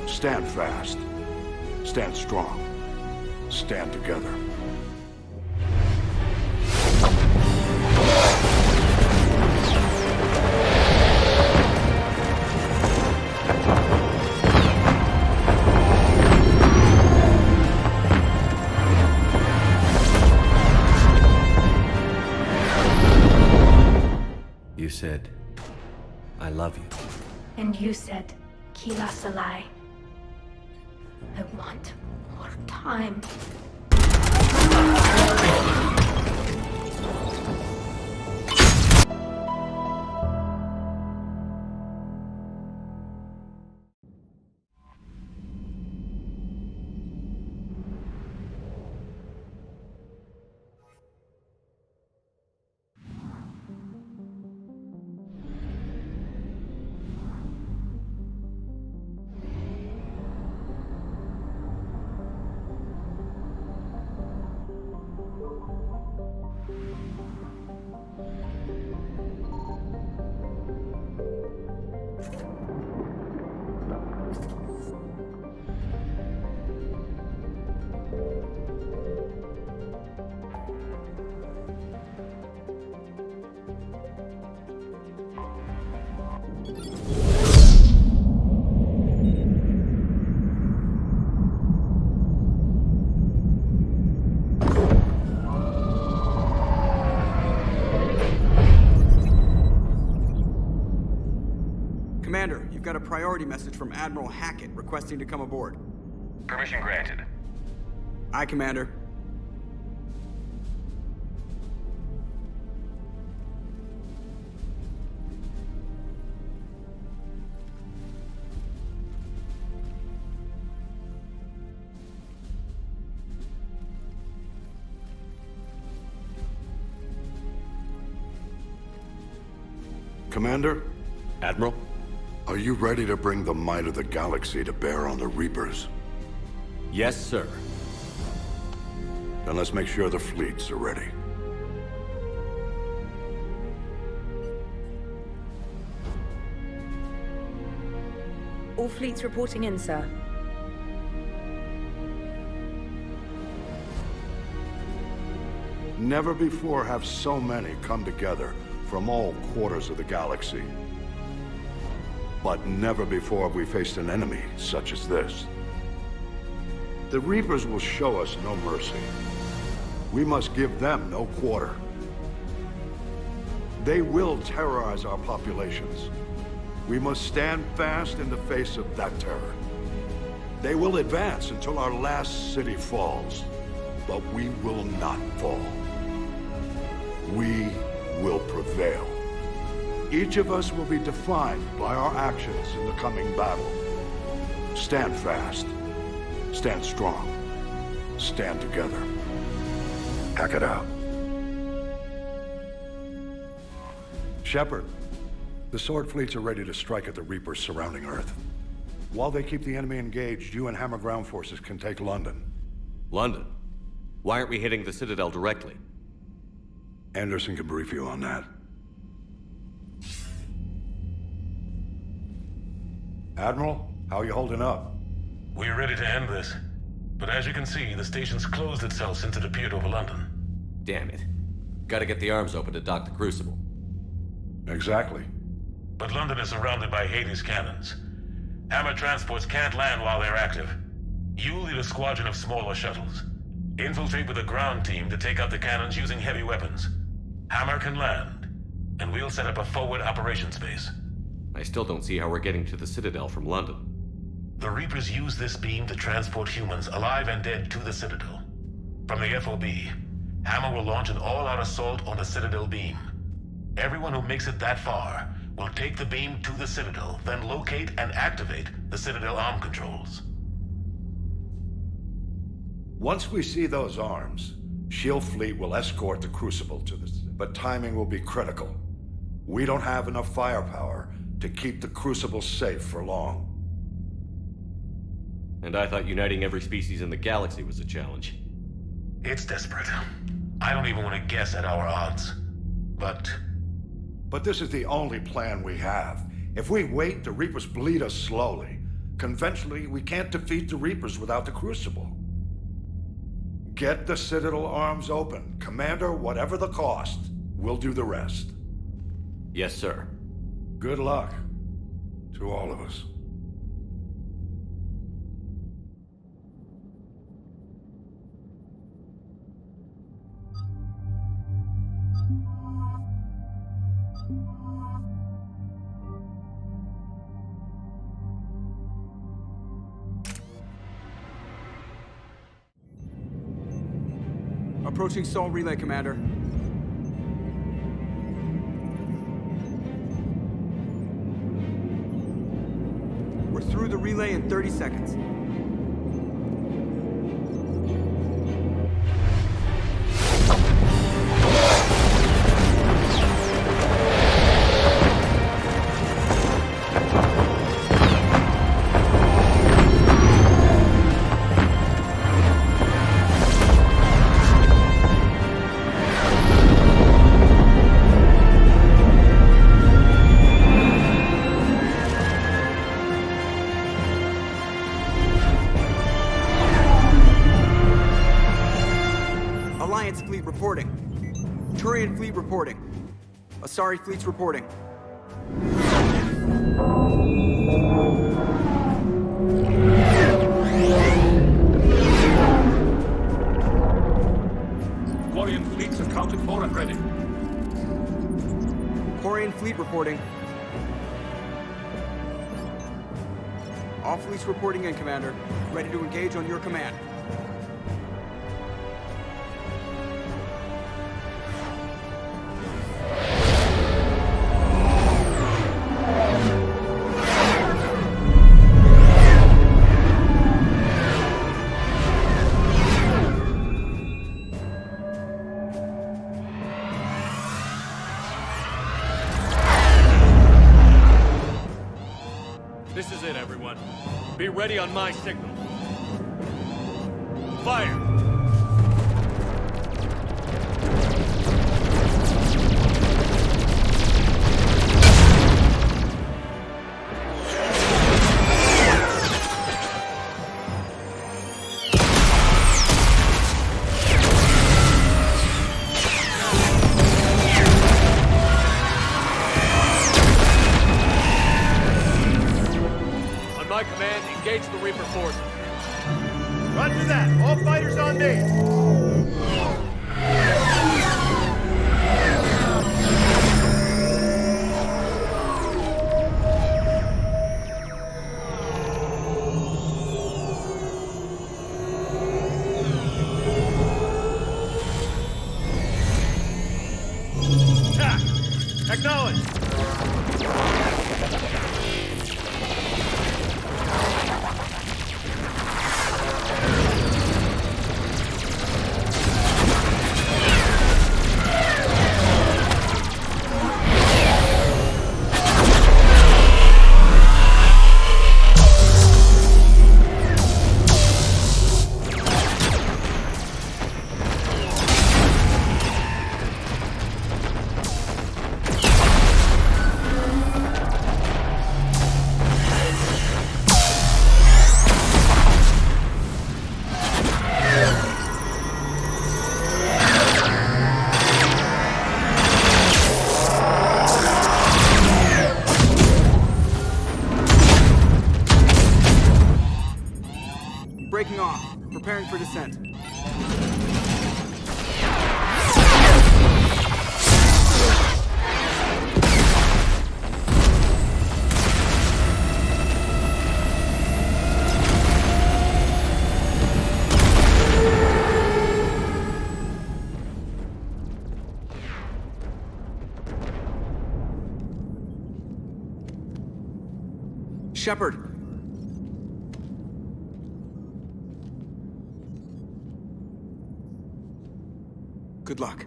Stand fast. Stand strong. Stand together. You said, I love you. And you said, Kila Salai. I want more time. Commander, you've got a priority message from Admiral Hackett requesting to come aboard. Permission granted. Aye, Commander. Commander, Admiral? are you ready to bring the might of the galaxy to bear on the Reapers? Yes, sir. Then let's make sure the fleets are ready. All fleets reporting in, sir. Never before have so many come together from all quarters of the galaxy. But never before have we faced an enemy such as this. The Reapers will show us no mercy. We must give them no quarter. They will terrorize our populations. We must stand fast in the face of that terror. They will advance until our last city falls, but we will not fall. We will prevail. Each of us will be defined by our actions in the coming battle. Stand fast. Stand strong. Stand together. Hack it out. Shepard, the Sword fleets are ready to strike at the Reapers surrounding Earth. While they keep the enemy engaged, you and Hammer ground forces can take London. London? Why aren't we hitting the Citadel directly? Anderson can brief you on that. Admiral, how are you holding up? We're ready to end this. But as you can see, the station's closed itself since it appeared over London. Damn it. Gotta get the arms open to dock the Crucible. Exactly. But London is surrounded by Hades cannons. Hammer transports can't land while they're active. You lead a squadron of smaller shuttles. Infiltrate with a ground team to take out the cannons using heavy weapons. Hammer can land, and we'll set up a forward operations base. I still don't see how we're getting to the Citadel from London. The Reapers use this beam to transport humans, alive and dead, to the Citadel. From the FOB, Hammer will launch an all-out assault on the Citadel beam. Everyone who makes it that far will take the beam to the Citadel, then locate and activate the Citadel arm controls. Once we see those arms, SHIELD fleet will escort the Crucible to the... But timing will be critical. We don't have enough firepower to keep the Crucible safe for long. And I thought uniting every species in the galaxy was a challenge. It's desperate. I don't even want to guess at our odds. But this is the only plan we have. If we wait, the Reapers bleed us slowly. Conventionally, we can't defeat the Reapers without the Crucible. Get the Citadel arms open. Commander, whatever the cost, we'll do the rest. Yes, sir. Good luck to all of us. Approaching Sol Relay, Commander. We're through the relay in 30 seconds. Alliance fleet reporting. Turian fleet reporting. Asari fleets reporting. Quarian fleets accounted for and ready. Quarian fleet reporting. All fleets reporting in, Commander. Ready to engage on your command. This is it, everyone. Be ready on my signal. Fire! On my command, engage the Reaper forces. Roger that. All fighters on me. Attack! Acknowledge! Breaking off. Preparing for descent. Shepard. Good luck.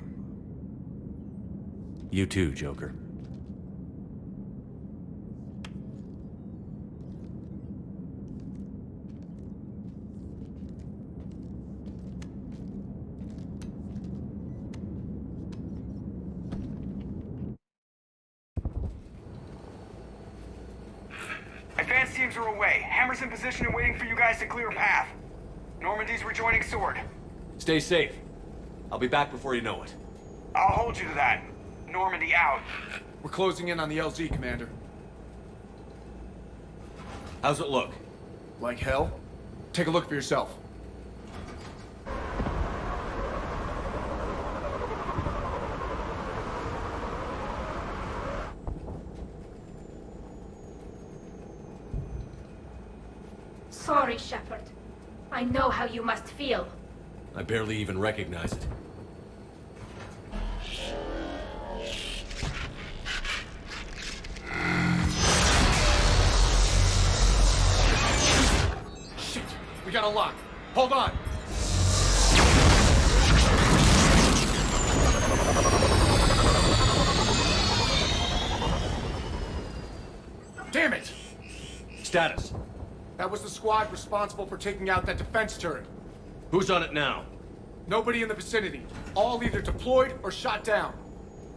You too, Joker. Advanced teams are away. Hammer's in position and waiting for you guys to clear a path. Normandy's rejoining Sword. Stay safe. I'll be back before you know it. I'll hold you to that. Normandy out. We're closing in on the LZ, Commander. How's it look? Like hell? Take a look for yourself. Sorry, Shepard. I know how you must feel. I barely even recognize it. Shit! We got a lock. Hold on! Damn it! Status. That was the squad responsible for taking out that defense turret. Who's on it now? Nobody in the vicinity. All either deployed or shot down.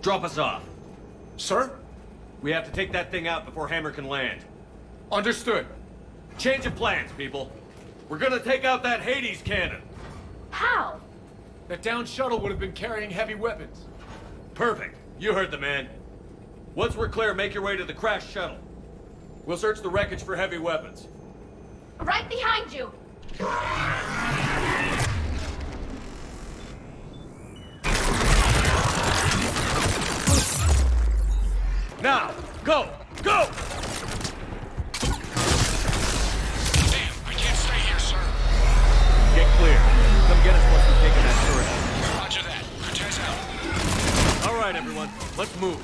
Drop us off. Sir? We have to take that thing out before Hammer can land. Understood. Change of plans, people. We're gonna take out that Hades cannon. How? That downed shuttle would have been carrying heavy weapons. Perfect. You heard the man. Once we're clear, make your way to the crashed shuttle. We'll search the wreckage for heavy weapons. Right behind you! Now! Go! Go! Damn, I can't stay here, sir. Get clear. Come get us once we've taken that turret out. Roger that. Cortez out. All right, everyone. Let's move.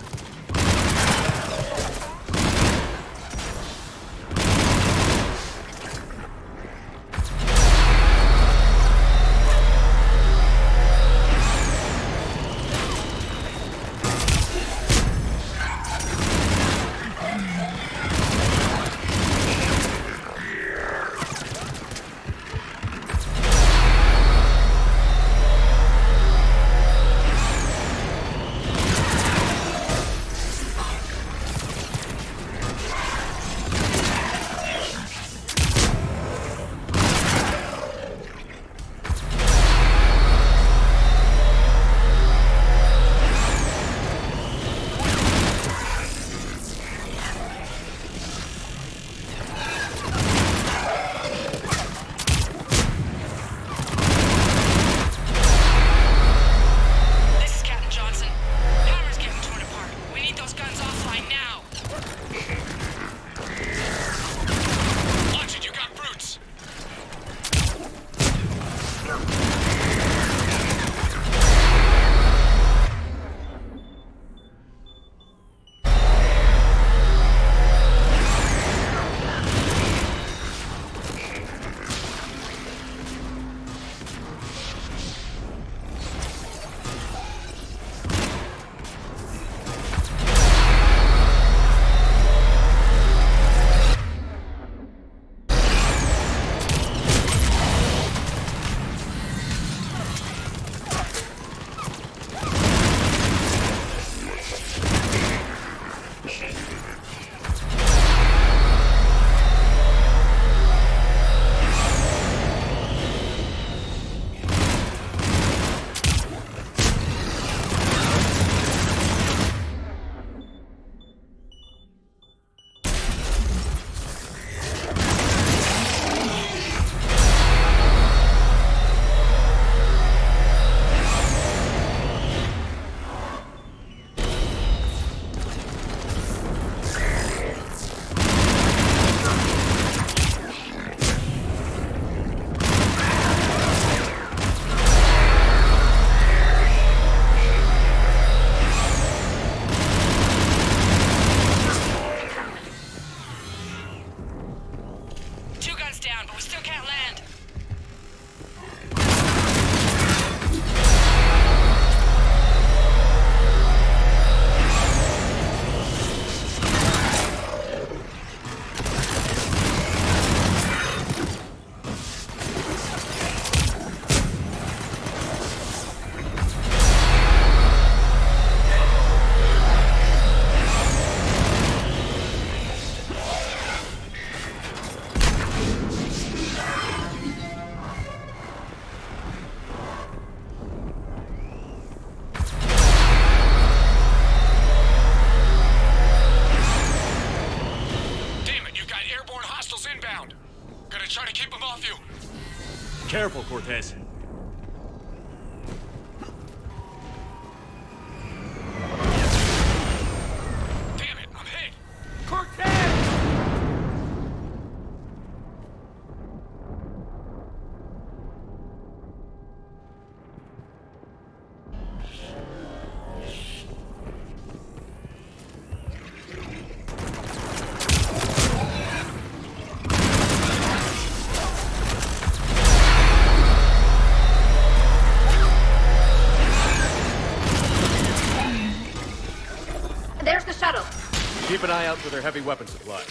Gonna try to keep him off you. Careful, Cortez. Damn it, I'm hit. Cortez! There's the shuttle. Keep an eye out for their heavy weapon supply.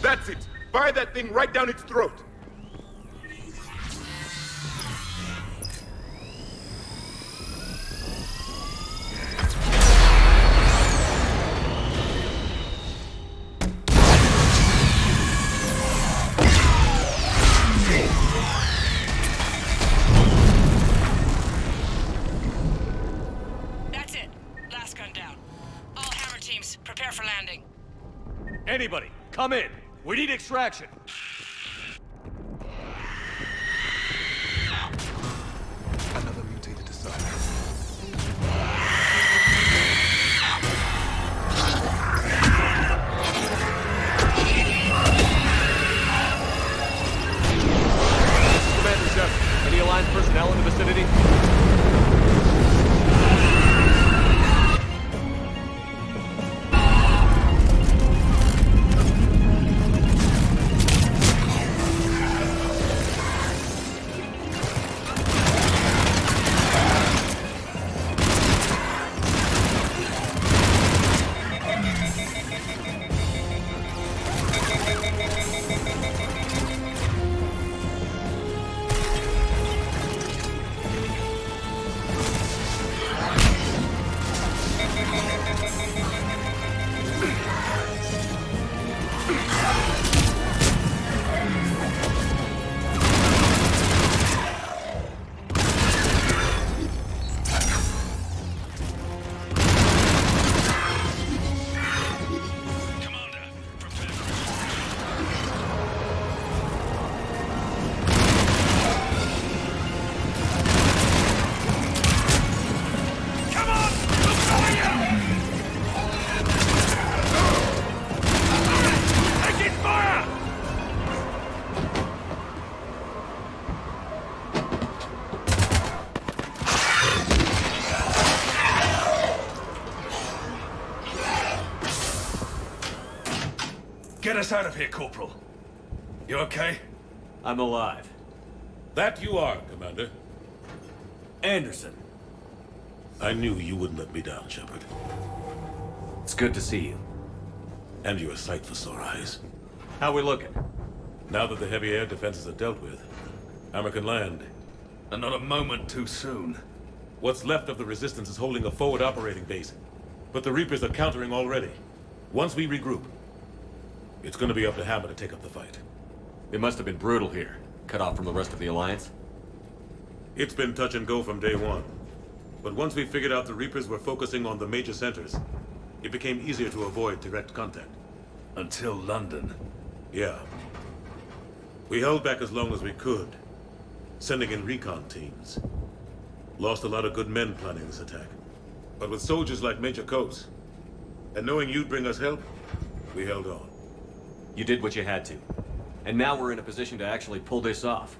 That's it! Fire that thing right down its throat! That's it. Last gun down. All hammer teams, prepare for landing. Anybody, come in. We need extraction. Another mutated aside. Commander Shepard, any Alliance personnel in the vicinity? Get us out of here, Corporal. You okay? I'm alive. That you are, Commander. Anderson. I knew you wouldn't let me down, Shepard. It's good to see you. And you're a sight for sore eyes. How we looking? Now that the heavy air defenses are dealt with, Hammer can land. And not a moment too soon. What's left of the Resistance is holding a forward operating base. But the Reapers are countering already. Once we regroup, it's gonna be up to Hammer to take up the fight. It must have been brutal here. Cut off from the rest of the Alliance. It's been touch and go from day one. But once we figured out the Reapers were focusing on the major centers, it became easier to avoid direct contact. Until London. Yeah. We held back as long as we could, sending in recon teams. Lost a lot of good men planning this attack. But with soldiers like Major Coates, and knowing you'd bring us help, we held on. You did what you had to. And now we're in a position to actually pull this off.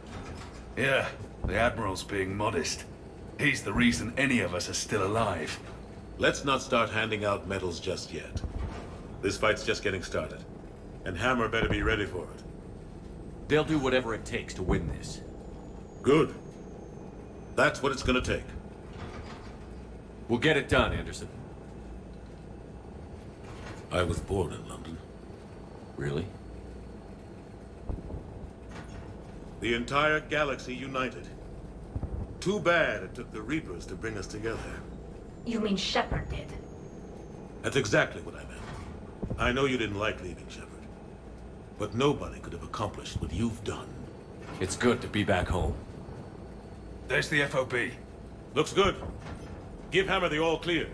Yeah, the Admiral's being modest. He's the reason any of us are still alive. Let's not start handing out medals just yet. This fight's just getting started. And Hammer better be ready for it. They'll do whatever it takes to win this. Good. That's what it's gonna take. We'll get it done, Anderson. I was born in London. Really? The entire galaxy united. Too bad it took the Reapers to bring us together. You mean Shepard did? That's exactly what I meant. I know you didn't like leaving Shepard. But nobody could have accomplished what you've done. It's good to be back home. There's the FOB. Looks good. Give Hammer the all clear.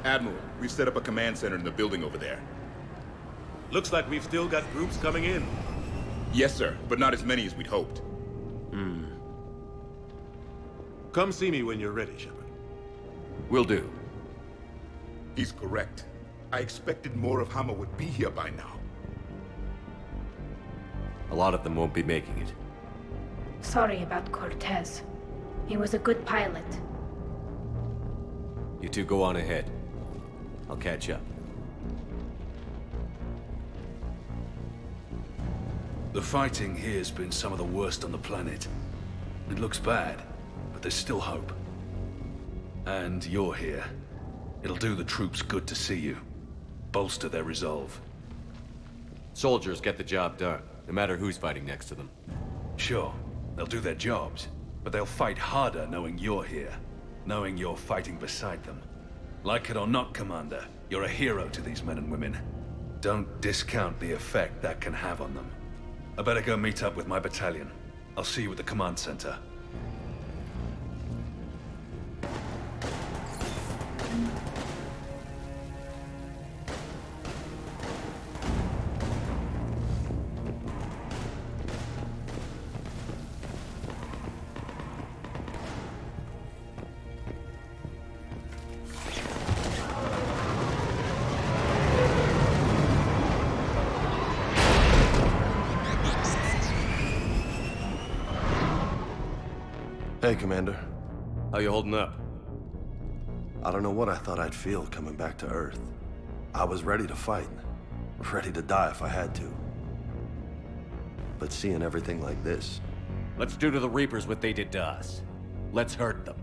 Admiral, we've set up a command center in the building over there. Looks like we've still got groups coming in. Yes, sir, but not as many as we'd hoped. Come see me when you're ready, Shepard. Will do. He's correct. I expected more of Hammer would be here by now. A lot of them won't be making it. Sorry about Cortez. He was a good pilot. You two go on ahead. I'll catch up. The fighting here's been some of the worst on the planet. It looks bad, but there's still hope. And you're here. It'll do the troops good to see you. Bolster their resolve. Soldiers get the job done, no matter who's fighting next to them. Sure, they'll do their jobs, but they'll fight harder knowing you're here. Knowing you're fighting beside them. Like it or not, Commander, you're a hero to these men and women. Don't discount the effect that can have on them. I better go meet up with my battalion. I'll see you at the command center. Hey, Commander. How you holding up? I don't know what I thought I'd feel coming back to Earth. I was ready to fight. Ready to die if I had to. But seeing everything like this... Let's do to the Reapers what they did to us. Let's hurt them.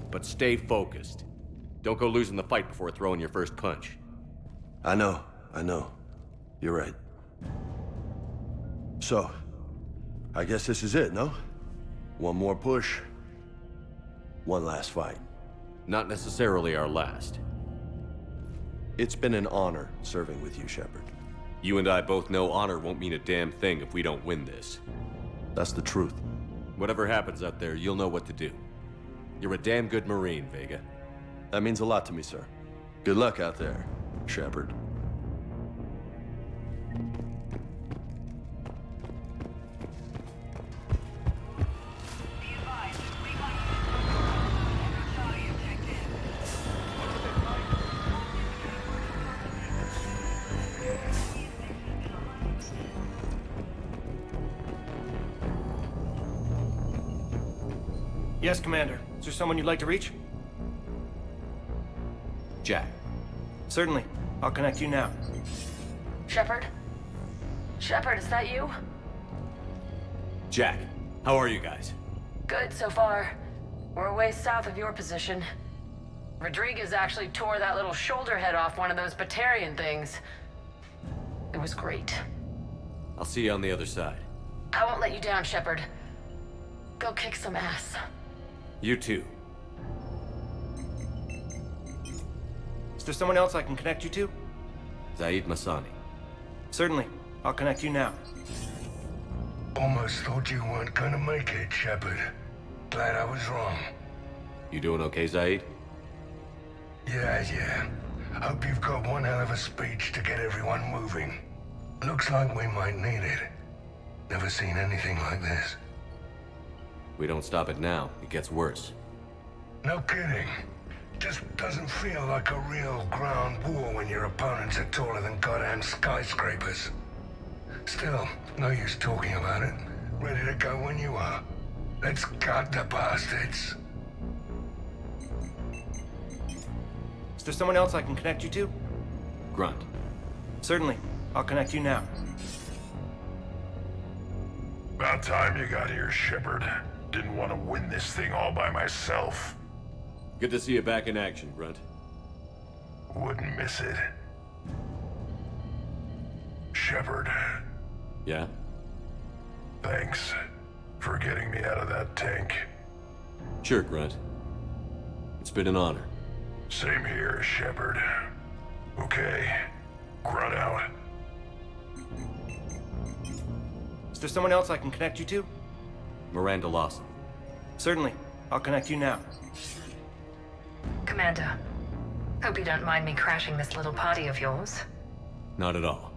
But stay focused. Don't go losing the fight before throwing your first punch. I know. You're right. So, I guess this is it, no? One more push. One last fight. Not necessarily our last. It's been an honor serving with you, Shepard. You and I both know honor won't mean a damn thing if we don't win this. That's the truth. Whatever happens out there, you'll know what to do. You're a damn good Marine, Vega. That means a lot to me, sir. Good luck out there, Shepard. Yes, Commander. Is there someone you'd like to reach? Jack. Certainly. I'll connect you now. Shepard? Shepard, is that you? Jack, how are you guys? Good so far. We're way south of your position. Rodriguez actually tore that little shoulder head off one of those Batarian things. It was great. I'll see you on the other side. I won't let you down, Shepard. Go kick some ass. You too. Is there someone else I can connect you to? Zaid Masani. Certainly. I'll connect you now. Almost thought you weren't gonna make it, Shepard. Glad I was wrong. You doing okay, Zaid? Yeah. Hope you've got one hell of a speech to get everyone moving. Looks like we might need it. Never seen anything like this. We don't stop it now, it gets worse. No kidding. Just doesn't feel like a real ground war when your opponents are taller than goddamn skyscrapers. Still, no use talking about it. Ready to go when you are. Let's gut the bastards. Is there someone else I can connect you to? Grunt. Certainly. I'll connect you now. About time you got here, Shepard. Didn't want to win this thing all by myself. Good to see you back in action, Grunt. Wouldn't miss it. Shepard. Yeah? Thanks for getting me out of that tank. Sure, Grunt. It's been an honor. Same here, Shepard. Okay. Grunt out. Is there someone else I can connect you to? Miranda Lawson. Certainly. I'll connect you now. Commander, hope you don't mind me crashing this little party of yours. Not at all.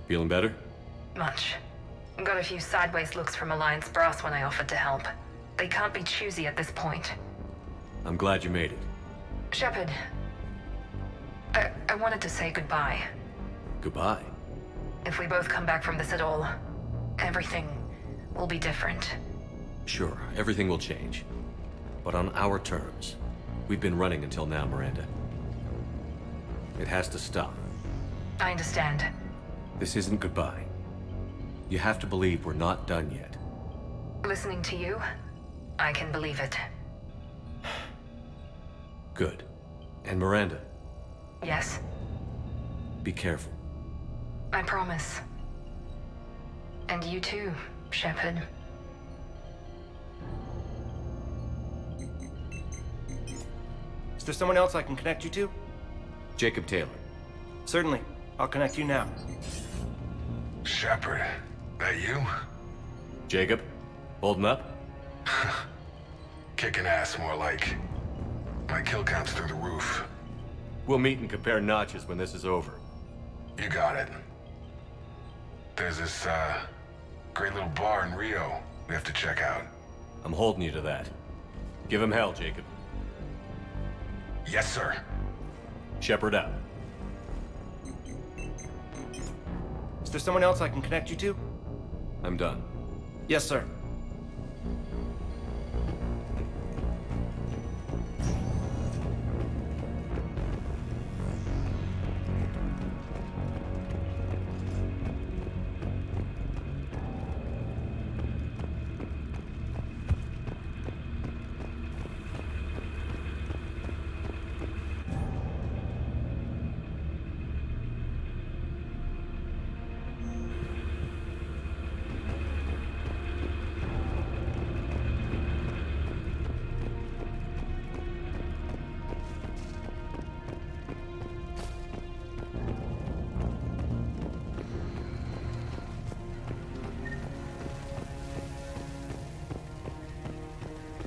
Feeling better? Much. Got a few sideways looks from Alliance brass when I offered to help. They can't be choosy at this point. I'm glad you made it. Shepard, I wanted to say goodbye. Goodbye. If we both come back from this at all, everything will be different. Sure, everything will change. But on our terms. We've been running until now, Miranda. It has to stop. I understand. This isn't goodbye. You have to believe we're not done yet. Listening to you, I can believe it. Good. And Miranda, Yes, be careful. I promise. And you too, Shepard. Is there someone else I can connect you to? Jacob Taylor. Certainly. I'll connect you now. Shepard, that you? Jacob, holding up? Kicking ass, more like. My kill count's through the roof. We'll meet and compare notches when this is over. You got it. There's this, great little bar in Rio we have to check out. I'm holding you to that. Give him hell, Jacob. Yes, sir. Shepard out. Is there someone else I can connect you to? I'm done. Yes, sir.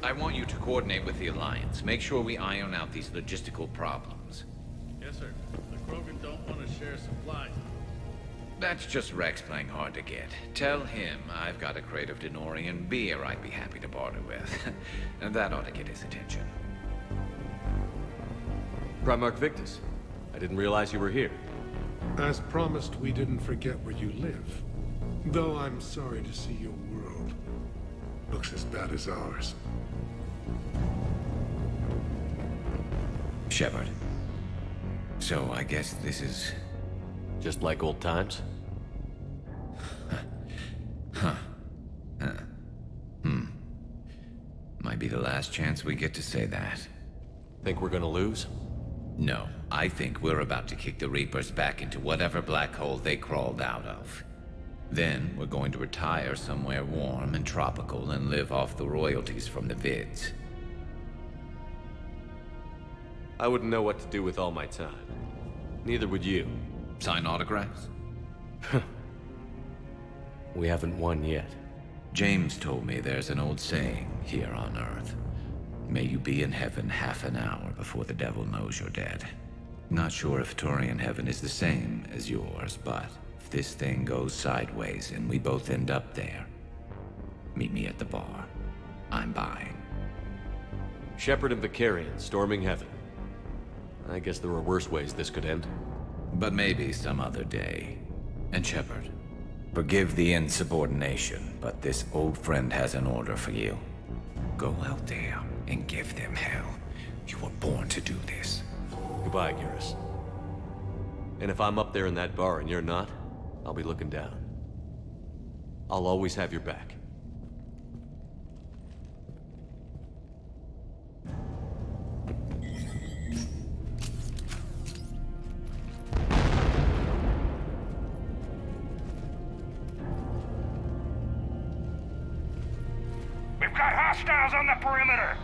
I want you to coordinate with the Alliance. Make sure we iron out these logistical problems. Yes, sir. The Krogan don't want to share supplies. That's just Rex playing hard to get. Tell him I've got a crate of Denorian beer I'd be happy to barter with. And that ought to get his attention. Primarch Victus, I didn't realize you were here. As promised, we didn't forget where you live. Though I'm sorry to see your world looks as bad as ours. Shepard. So I guess this is... just like old times? Huh. Might be the last chance we get to say that. Think we're gonna lose? No, I think we're about to kick the Reapers back into whatever black hole they crawled out of. Then we're going to retire somewhere warm and tropical and live off the royalties from the vids. I wouldn't know what to do with all my time. Neither would you. Sign autographs? We haven't won yet. James told me there's an old saying here on Earth. May you be in heaven half an hour before the devil knows you're dead. Not sure if Turian heaven is the same as yours, but if this thing goes sideways and we both end up there, meet me at the bar. I'm buying. Shepard and Vicarian storming heaven. I guess there were worse ways this could end. But maybe some other day. And Shepard, forgive the insubordination, but this old friend has an order for you. Go out there and give them hell. You were born to do this. Goodbye, Garrus. And if I'm up there in that bar and you're not, I'll be looking down. I'll always have your back. We've got hostiles on the perimeter!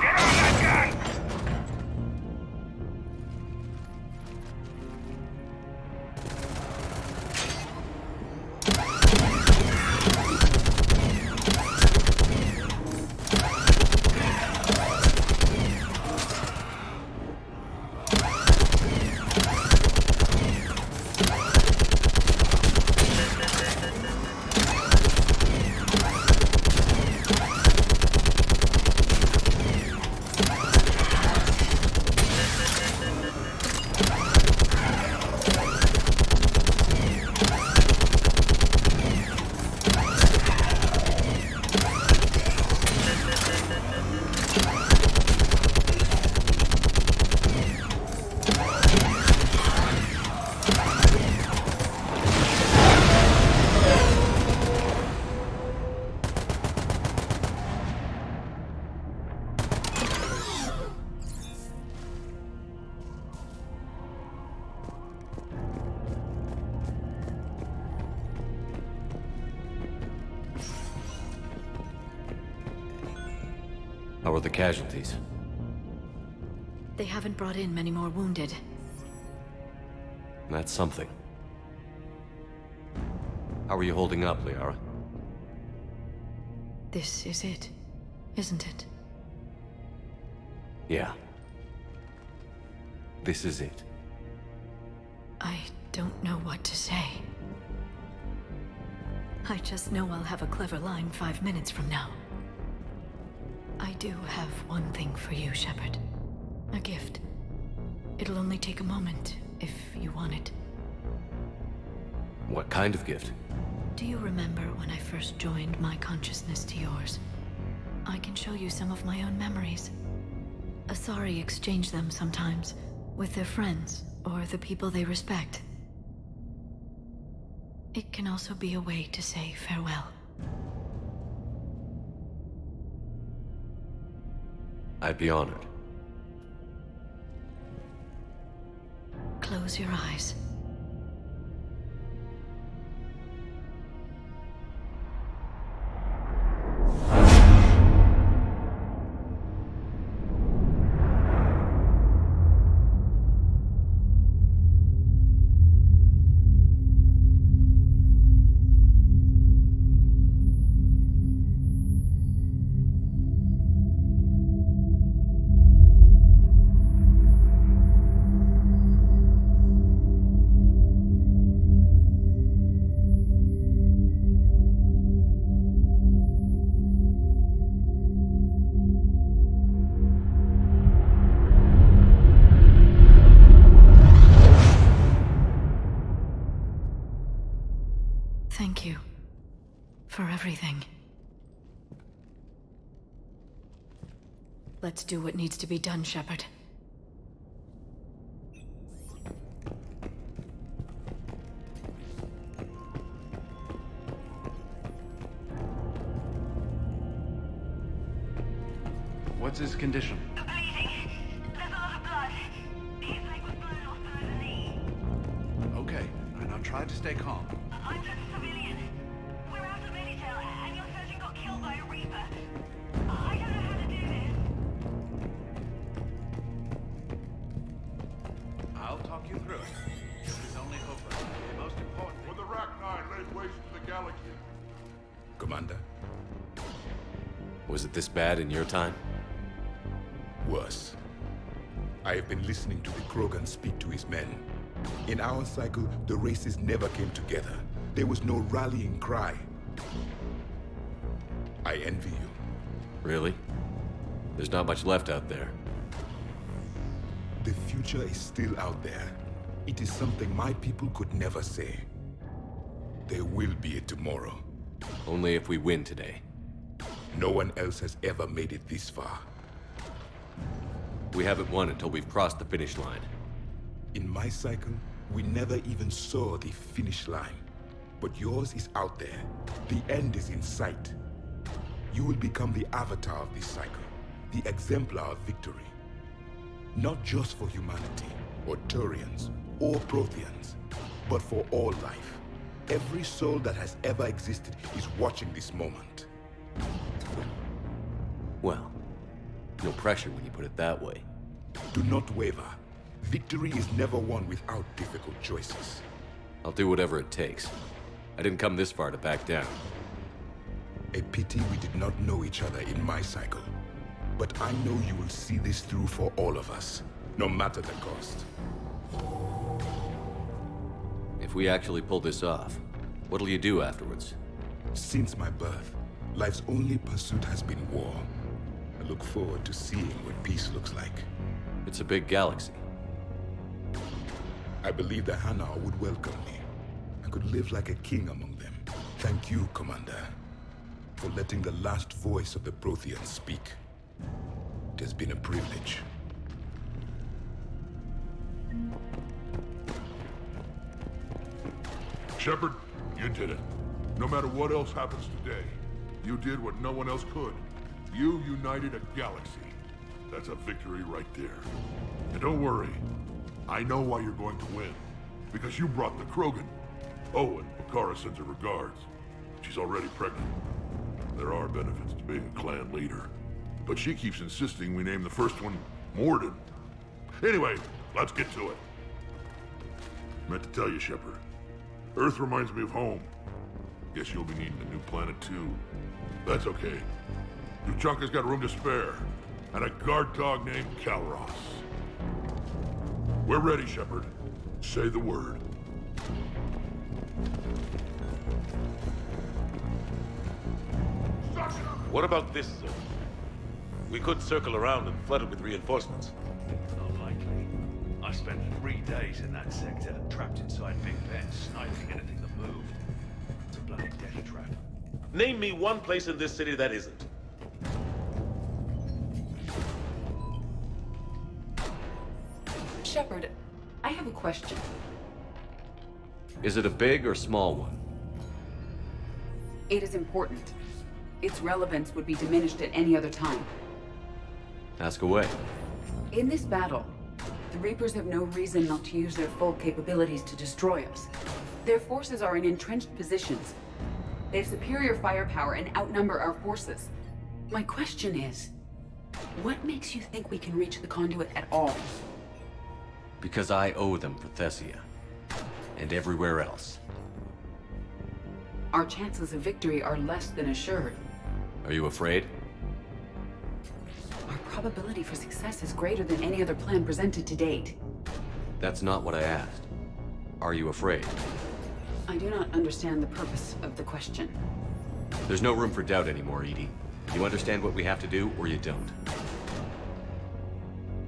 Get on that gun! How are the casualties? They haven't brought in many more wounded. That's something. How are you holding up, Liara? This is it, isn't it? Yeah. This is it. I don't know what to say. I just know I'll have a clever line 5 minutes from now. I do have one thing for you, Shepard. A gift. It'll only take a moment, if you want it. What kind of gift? Do you remember when I first joined my consciousness to yours? I can show you some of my own memories. Asari exchange them sometimes, with their friends, or the people they respect. It can also be a way to say farewell. I'd be honored. Close your eyes. Thank you for everything. Let's do what needs to be done, Shepard. What's his condition? Okay, and I'm trying to stay calm. I'm just a civilian. We're out of Meditel, and your surgeon got killed by a Reaper. I don't know how to do this. I'll talk you through it. There's only hope for us. The most important When the Rachni laid waste to the galaxy. Commander? Was it this bad in your time? Worse. I have been listening to the Krogan speak to his men. In our cycle, the races never came together. There was no rallying cry. I envy you. Really? There's not much left out there. The future is still out there. It is something my people could never say. There will be a tomorrow. Only if we win today. No one else has ever made it this far. We haven't won until we've crossed the finish line. In my cycle, we never even saw the finish line. But yours is out there. The end is in sight. You will become the avatar of this cycle, the exemplar of victory. Not just for humanity, or Turians, or Protheans, but for all life. Every soul that has ever existed is watching this moment. Well, no pressure when you put it that way. Do not waver. Victory is never won without difficult choices. I'll do whatever it takes. I didn't come this far to back down. A pity we did not know each other in my cycle. But I know you will see this through for all of us, no matter the cost. If we actually pull this off, what'll you do afterwards? Since my birth, life's only pursuit has been war. I look forward to seeing what peace looks like. It's a big galaxy. I believe the Hanar would welcome me. I could live like a king among them. Thank you, Commander, for letting the last voice of the Protheans speak. It has been a privilege. Shepard, you did it. No matter what else happens today, you did what no one else could. You united a galaxy. That's a victory right there. And don't worry, I know why you're going to win. Because you brought the Krogan. Oh, and Bakara sends her regards. She's already pregnant. There are benefits to being a clan leader. But she keeps insisting we name the first one Morden. Anyway, let's get to it. Meant to tell you, Shepard. Earth reminds me of home. Guess you'll be needing a new planet too. That's okay. Tuchanka's got room to spare. And a guard dog named Kalros. We're ready, Shepard. Say the word. What about this zone? We could circle around and flood it with reinforcements. Unlikely. I spent 3 days in that sector, trapped inside Big Ben, sniping anything that moved. It's a bloody death trap. Name me one place in this city that isn't. Shepard, I have a question. Is it a big or small one? It is important. Its relevance would be diminished at any other time. Ask away. In this battle, the Reapers have no reason not to use their full capabilities to destroy us. Their forces are in entrenched positions. They have superior firepower and outnumber our forces. My question is, what makes you think we can reach the conduit at all? Because I owe them for Thessia. And everywhere else. Our chances of victory are less than assured. Are you afraid? Our probability for success is greater than any other plan presented to date. That's not what I asked. Are you afraid? I do not understand the purpose of the question. There's no room for doubt anymore, Edie. You understand what we have to do, or you don't.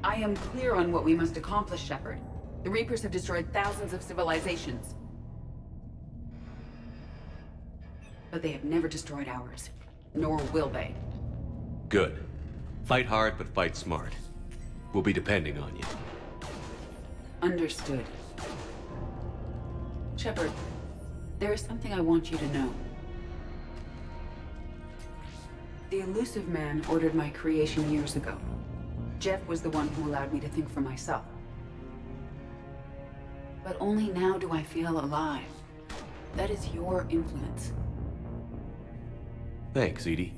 I am clear on what we must accomplish, Shepard. The Reapers have destroyed thousands of civilizations. But they have never destroyed ours. Nor will they. Good. Fight hard, but fight smart. We'll be depending on you. Understood. Shepard, there is something I want you to know. The Elusive Man ordered my creation years ago. Jeff was the one who allowed me to think for myself. But only now do I feel alive. That is your influence. Thanks, Edie.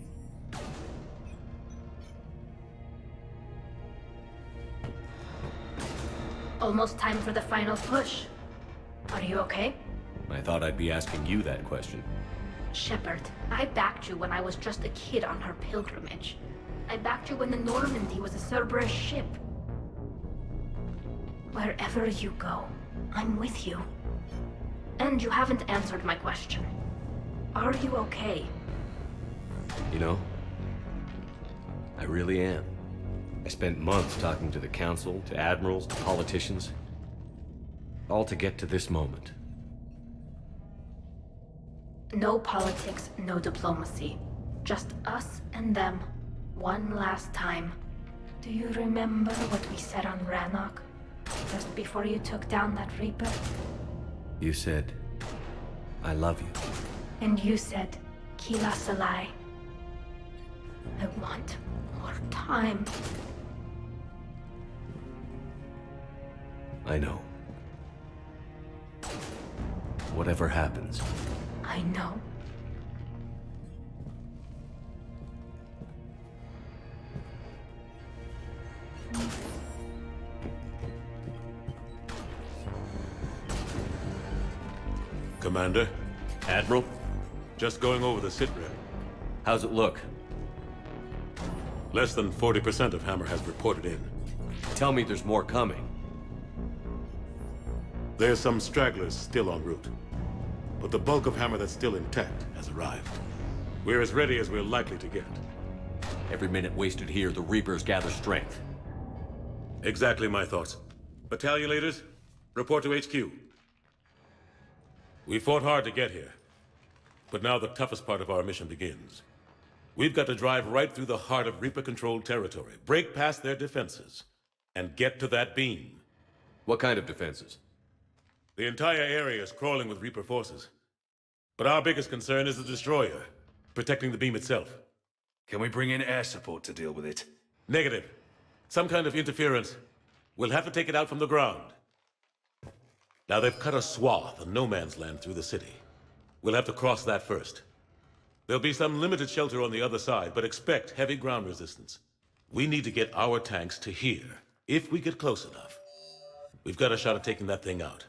Almost time for the final push. Are you okay? I thought I'd be asking you that question. Shepard, I backed you when I was just a kid on her pilgrimage. I backed you when the Normandy was a Cerberus ship. Wherever you go, I'm with you. And you haven't answered my question. Are you okay? You know, I really am. I spent months talking to the Council, to admirals, to politicians. All to get to this moment. No politics, no diplomacy. Just us and them. One last time. Do you remember what we said on Rannoch? Just before you took down that Reaper? You said, I love you. And you said, Kila Salai. I want more time. I know. Whatever happens. I know. Commander? Admiral? Just going over the sitrep. How's it look? Less than 40% of Hammer has reported in. Tell me there's more coming. There's some stragglers still en route. But the bulk of Hammer that's still intact has arrived. We're as ready as we're likely to get. Every minute wasted here, the Reapers gather strength. Exactly my thoughts. Battalion leaders, report to HQ. We fought hard to get here. But now the toughest part of our mission begins. We've got to drive right through the heart of Reaper-controlled territory, break past their defenses, and get to that beam. What kind of defenses? The entire area is crawling with Reaper forces. But our biggest concern is the destroyer, protecting the beam itself. Can we bring in air support to deal with it? Negative. Some kind of interference. We'll have to take it out from the ground. Now they've cut a swath of no man's land through the city. We'll have to cross that first. There'll be some limited shelter on the other side, but expect heavy ground resistance. We need to get our tanks to here, if we get close enough. We've got a shot at taking that thing out.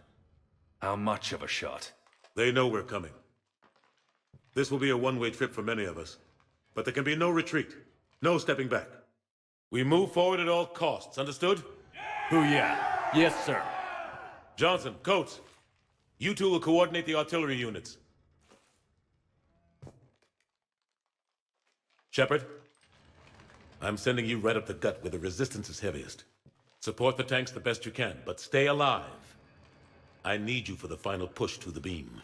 How much of a shot? They know we're coming. This will be a one-way trip for many of us. But there can be no retreat. No stepping back. We move forward at all costs, understood? Hoo-yeah. Yes, sir. Johnson, Coates, you two will coordinate the artillery units. Shepard, I'm sending you right up the gut where the resistance is heaviest. Support the tanks the best you can, but stay alive. I need you for the final push to the beam.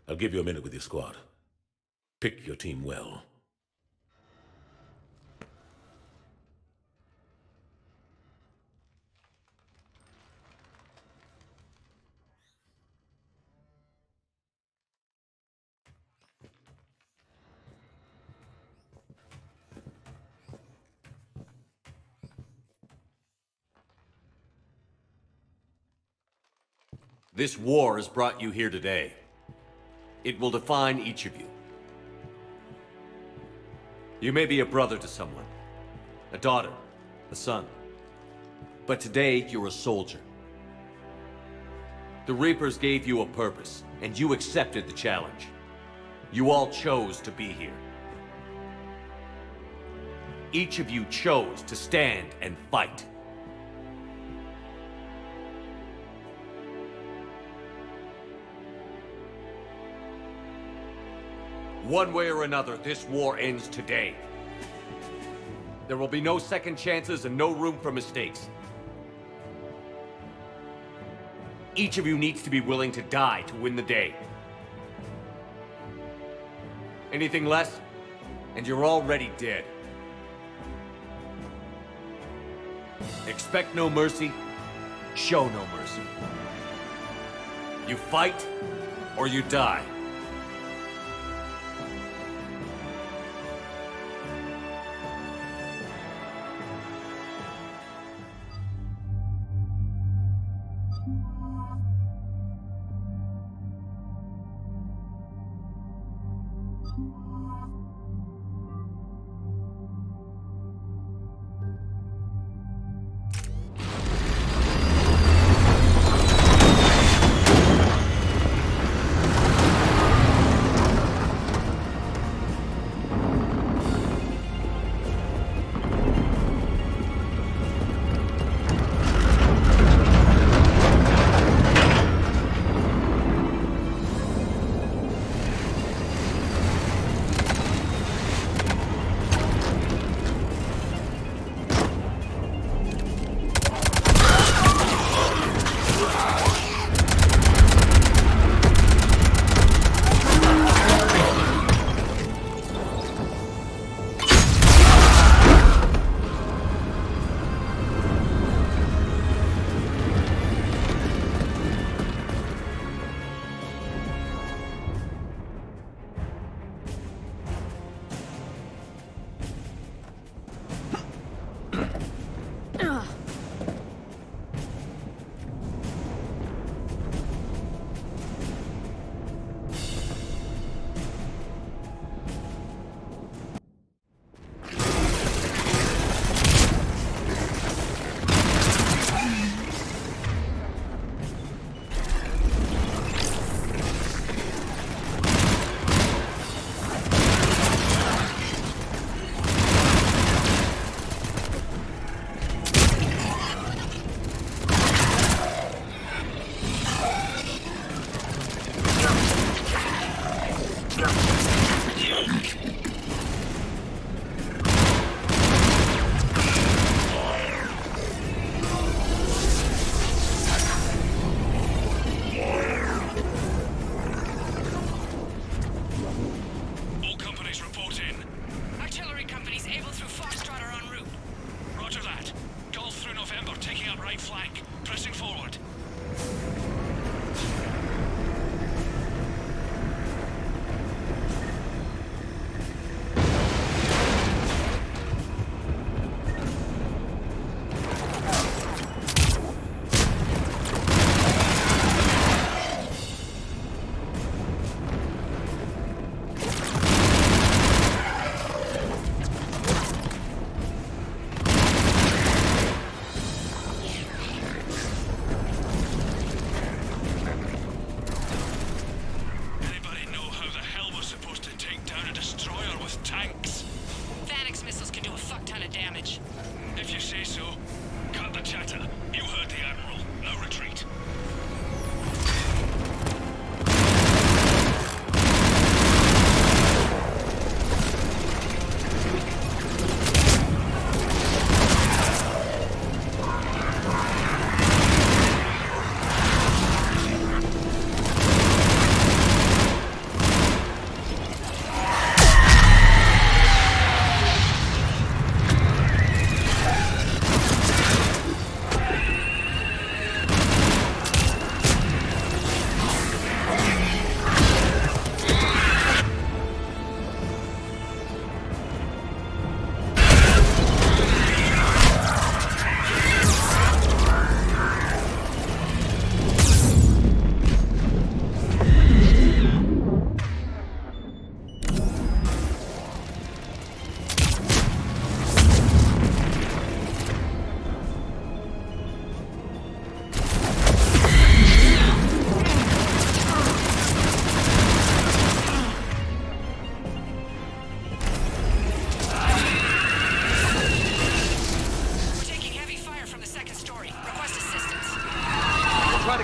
I'll give you a minute with your squad. Pick your team well. This war has brought you here today. It will define each of you. You may be a brother to someone, a daughter, a son. But today, you're a soldier. The Reapers gave you a purpose, and you accepted the challenge. You all chose to be here. Each of you chose to stand and fight. One way or another, this war ends today. There will be no second chances and no room for mistakes. Each of you needs to be willing to die to win the day. Anything less, and you're already dead. Expect no mercy, show no mercy. You fight, or you die.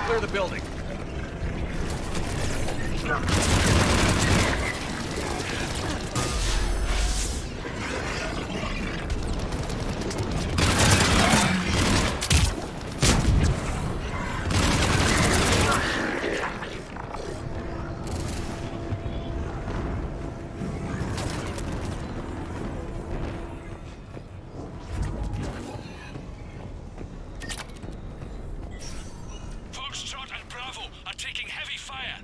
Clear the building. Foxtrot and Bravo are taking heavy fire.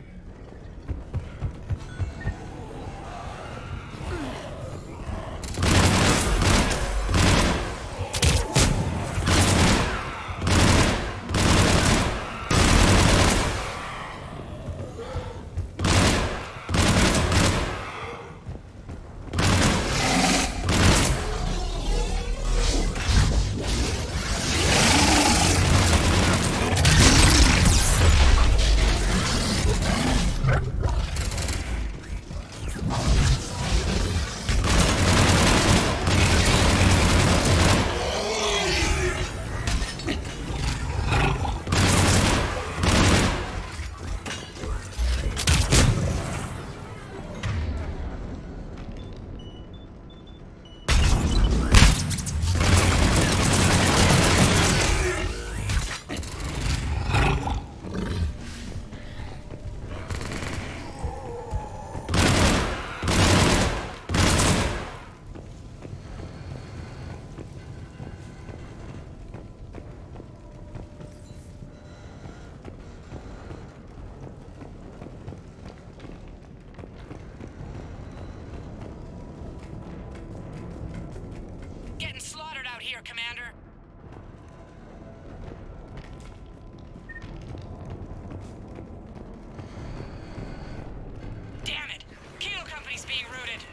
Getting slaughtered out here, Commander. Damn it! Kilo Company's being routed.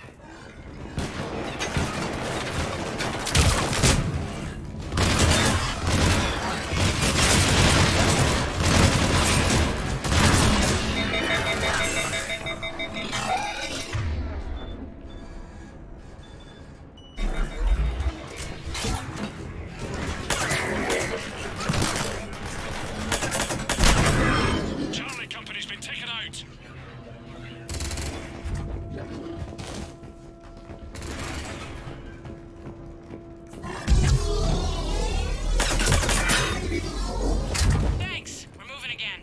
Charlie Company's been taken out. Thanks. We're moving again.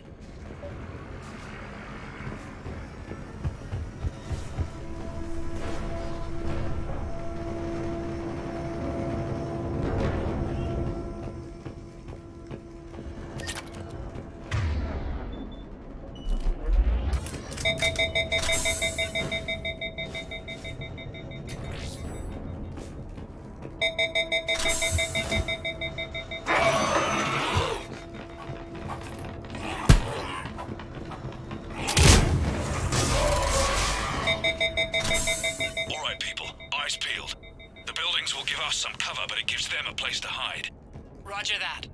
All right, people. Eyes peeled. The buildings will give us some cover, but it gives them a place to hide. Roger that.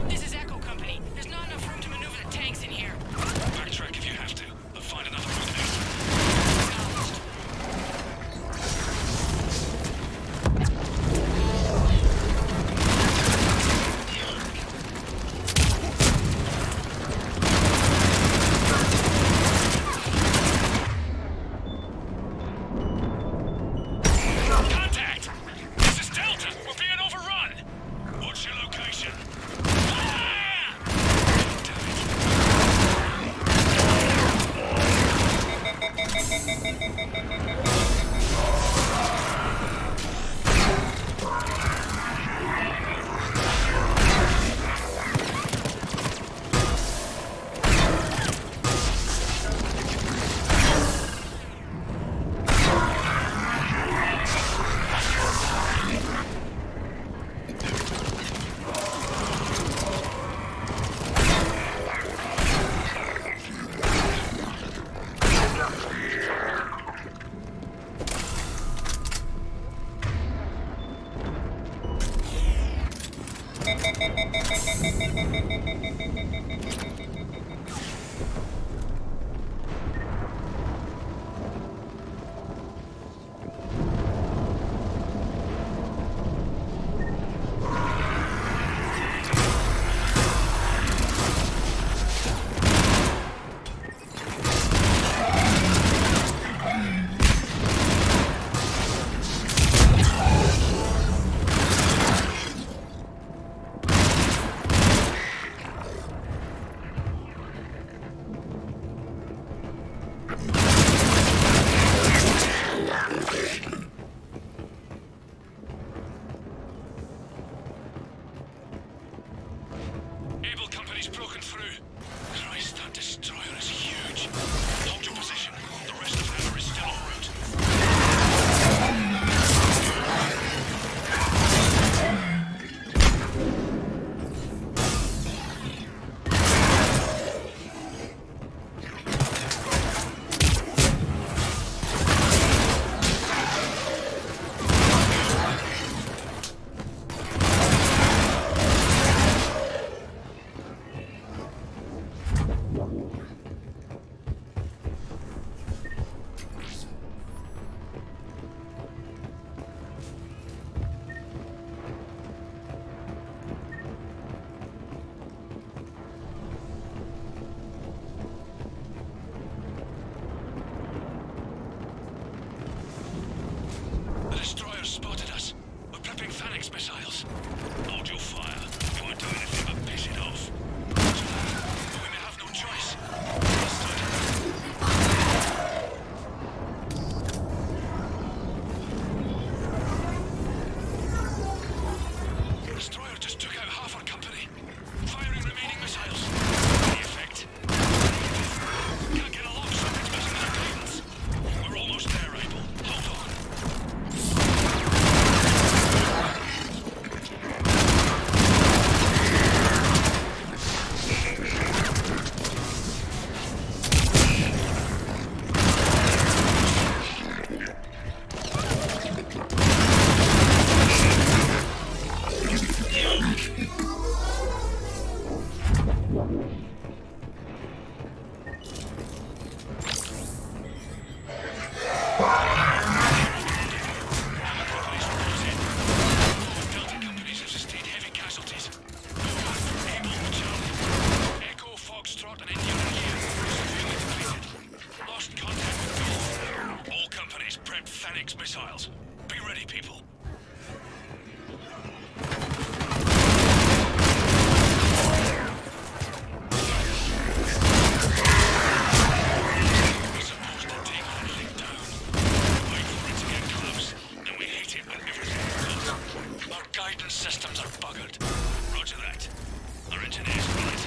This is Echo Company. There's not enough room to maneuver the tanks in here. Backtrack if you have to, but find another route out. Contact! This is Delta! We're being overrun! What's your location? Ah! missiles. Hold your fire. We won't do anything but piss it off. We may have no choice. The destroyer just took out half our company. Firing remaining missiles. Any effect? Can't get along, something's missing our guidance. We're almost there, Abel. Hold on. Missiles. Be ready, people. We're supposed to take that thing down. Wait for it to get close, and we hit it when everything goes. Our guidance systems are buggered. Roger that. Our engineers are running